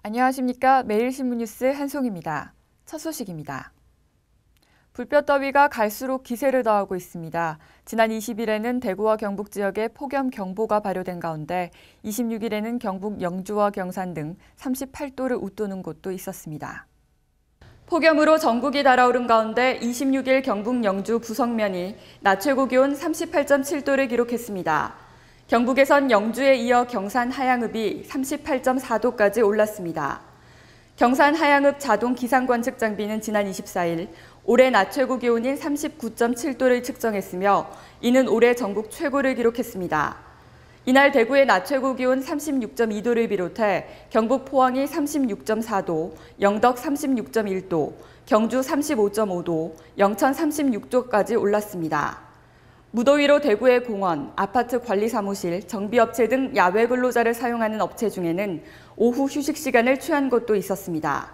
안녕하십니까. 매일신문 뉴스 한송입니다. 첫 소식입니다. 불볕더위가 갈수록 기세를 더하고 있습니다. 지난 20일에는 대구와 경북 지역에 폭염경보가 발효된 가운데 26일에는 경북 영주와 경산 등 38도를 웃도는 곳도 있었습니다. 폭염으로 전국이 달아오른 가운데 26일 경북 영주 부성면이 낮 최고 기온 38.7도를 기록했습니다. 경북에선 영주에 이어 경산 하양읍이 38.4도까지 올랐습니다. 경산 하양읍 자동 기상관측 장비는 지난 24일 올해 낮 최고 기온인 39.7도를 측정했으며 이는 올해 전국 최고를 기록했습니다. 이날 대구의 낮 최고 기온 36.2도를 비롯해 경북 포항이 36.4도, 영덕 36.1도, 경주 35.5도, 영천 36도까지 올랐습니다. 무더위로 대구의 공원, 아파트 관리사무실, 정비업체 등 야외 근로자를 사용하는 업체 중에는 오후 휴식 시간을 취한 곳도 있었습니다.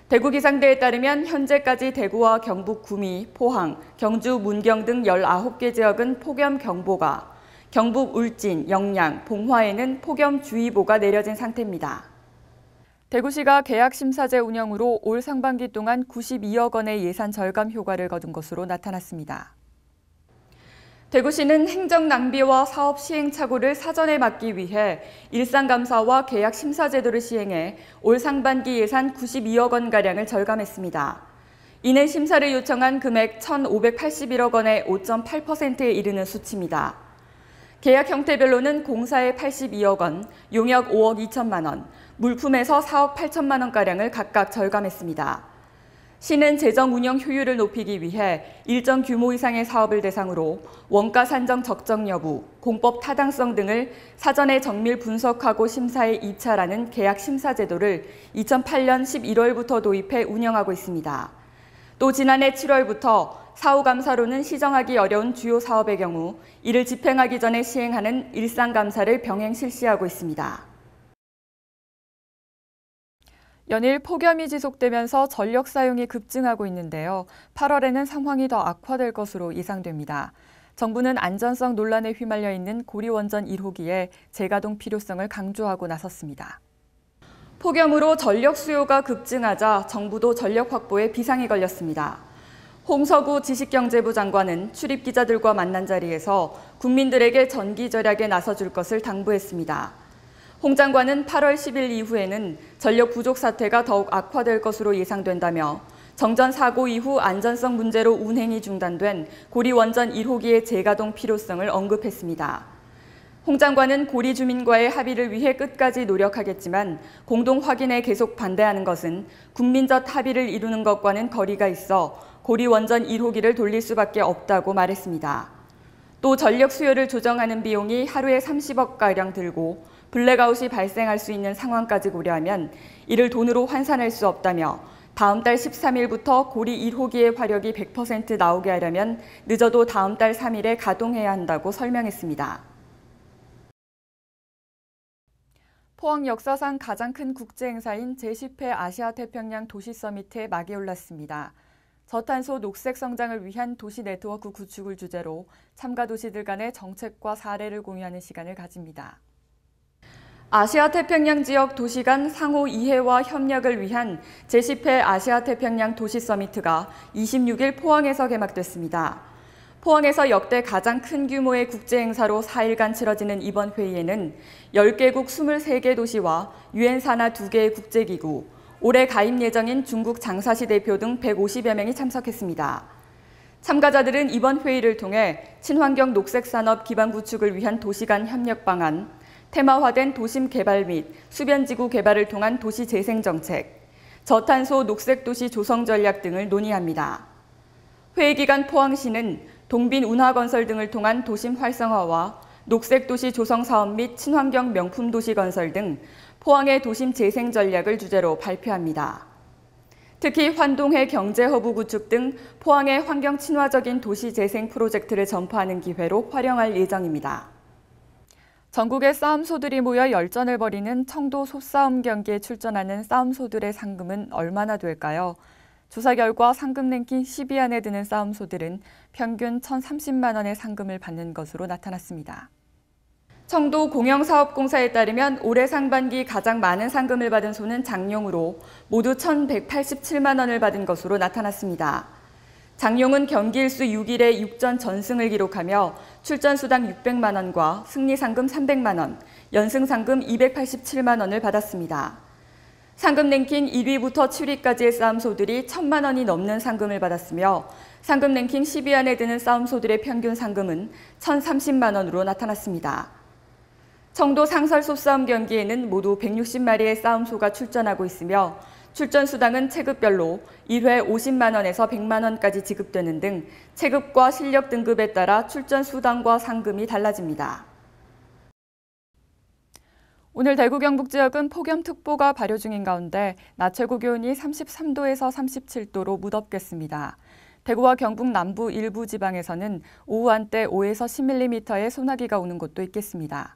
대구기상대에 따르면 현재까지 대구와 경북 구미, 포항, 경주, 문경 등 19개 지역은 폭염경보가, 경북 울진, 영양, 봉화에는 폭염주의보가 내려진 상태입니다. 대구시가 계약심사제 운영으로 올 상반기 동안 92억 원의 예산 절감 효과를 거둔 것으로 나타났습니다. 대구시는 행정 낭비와 사업 시행착오를 사전에 막기 위해 일상감사와 계약심사 제도를 시행해 올 상반기 예산 92억 원가량을 절감했습니다. 이는 심사를 요청한 금액 1,581억 원의 5.8%에 이르는 수치입니다. 계약 형태별로는 공사에 82억 원, 용역 5억 2천만 원, 물품에서 4억 8천만 원가량을 각각 절감했습니다. 시는 재정 운영 효율을 높이기 위해 일정 규모 이상의 사업을 대상으로 원가 산정 적정 여부, 공법 타당성 등을 사전에 정밀 분석하고 심사에 입찰하는 계약 심사 제도를 2008년 11월부터 도입해 운영하고 있습니다. 또 지난해 7월부터 사후감사로는 시정하기 어려운 주요 사업의 경우 이를 집행하기 전에 시행하는 일상감사를 병행 실시하고 있습니다. 연일 폭염이 지속되면서 전력 사용이 급증하고 있는데요. 8월에는 상황이 더 악화될 것으로 예상됩니다. 정부는 안전성 논란에 휘말려 있는 고리원전 1호기의 재가동 필요성을 강조하고 나섰습니다. 폭염으로 전력 수요가 급증하자 정부도 전력 확보에 비상이 걸렸습니다. 홍서구 지식경제부 장관은 출입기자들과 만난 자리에서 국민들에게 전기 절약에 나서줄 것을 당부했습니다. 홍 장관은 8월 10일 이후에는 전력 부족 사태가 더욱 악화될 것으로 예상된다며 정전 사고 이후 안전성 문제로 운행이 중단된 고리원전 1호기의 재가동 필요성을 언급했습니다. 홍 장관은 고리 주민과의 합의를 위해 끝까지 노력하겠지만 공동 확인에 계속 반대하는 것은 국민적 합의를 이루는 것과는 거리가 있어 고리원전 1호기를 돌릴 수밖에 없다고 말했습니다. 또 전력 수요를 조정하는 비용이 하루에 30억가량 들고 블랙아웃이 발생할 수 있는 상황까지 고려하면 이를 돈으로 환산할 수 없다며 다음 달 13일부터 고리 1호기의 화력이 100% 나오게 하려면 늦어도 다음 달 3일에 가동해야 한다고 설명했습니다. 포항 역사상 가장 큰 국제행사인 제10회 아시아태평양 도시서미트에 막이 올랐습니다. 저탄소 녹색 성장을 위한 도시 네트워크 구축을 주제로 참가 도시들 간의 정책과 사례를 공유하는 시간을 가집니다. 아시아태평양 지역 도시 간 상호 이해와 협력을 위한 제10회 아시아태평양 도시서미트가 26일 포항에서 개막됐습니다. 포항에서 역대 가장 큰 규모의 국제행사로 4일간 치러지는 이번 회의에는 10개국 23개 도시와 유엔 산하 2개의 국제기구, 올해 가입 예정인 중국 장사시 대표 등 150여 명이 참석했습니다. 참가자들은 이번 회의를 통해 친환경 녹색산업 기반 구축을 위한 도시 간 협력 방안, 테마화된 도심 개발 및 수변지구 개발을 통한 도시 재생 정책, 저탄소 녹색 도시 조성 전략 등을 논의합니다. 회의 기간 포항시는 동빈 운하건설 등을 통한 도심 활성화와 녹색 도시 조성 사업 및 친환경 명품 도시 건설 등 포항의 도심 재생 전략을 주제로 발표합니다. 특히 환동해 경제허브 구축 등 포항의 환경 친화적인 도시 재생 프로젝트를 전파하는 기회로 활용할 예정입니다. 전국의 싸움소들이 모여 열전을 벌이는 청도 소싸움 경기에 출전하는 싸움소들의 상금은 얼마나 될까요? 조사 결과 상금 랭킹 10위 안에 드는 싸움소들은 평균 1,030만 원의 상금을 받는 것으로 나타났습니다. 청도 공영사업공사에 따르면 올해 상반기 가장 많은 상금을 받은 소는 장룡으로 모두 1,187만 원을 받은 것으로 나타났습니다. 장룡은 경기 일수 6일에 6전 전승을 기록하며 출전수당 600만 원과 승리상금 300만 원, 연승상금 287만 원을 받았습니다. 상금 랭킹 1위부터 7위까지의 싸움소들이 1,000만 원이 넘는 상금을 받았으며 상금 랭킹 10위 안에 드는 싸움소들의 평균 상금은 1,030만 원으로 나타났습니다. 청도 상설소 싸움 경기에는 모두 160마리의 싸움소가 출전하고 있으며 출전 수당은 체급별로 1회 50만 원에서 100만 원까지 지급되는 등 체급과 실력 등급에 따라 출전 수당과 상금이 달라집니다. 오늘 대구 경북 지역은 폭염특보가 발효 중인 가운데 낮 최고 기온이 33도에서 37도로 무덥겠습니다. 대구와 경북 남부 일부 지방에서는 오후 한때 5에서 10mm의 소나기가 오는 곳도 있겠습니다.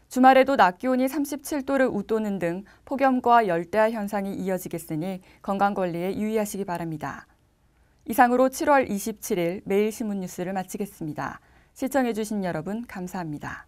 주말에도 낮 기온이 37도를 웃도는 등 폭염과 열대야 현상이 이어지겠으니 건강관리에 유의하시기 바랍니다. 이상으로 7월 27일 매일신문 뉴스를 마치겠습니다. 시청해주신 여러분 감사합니다.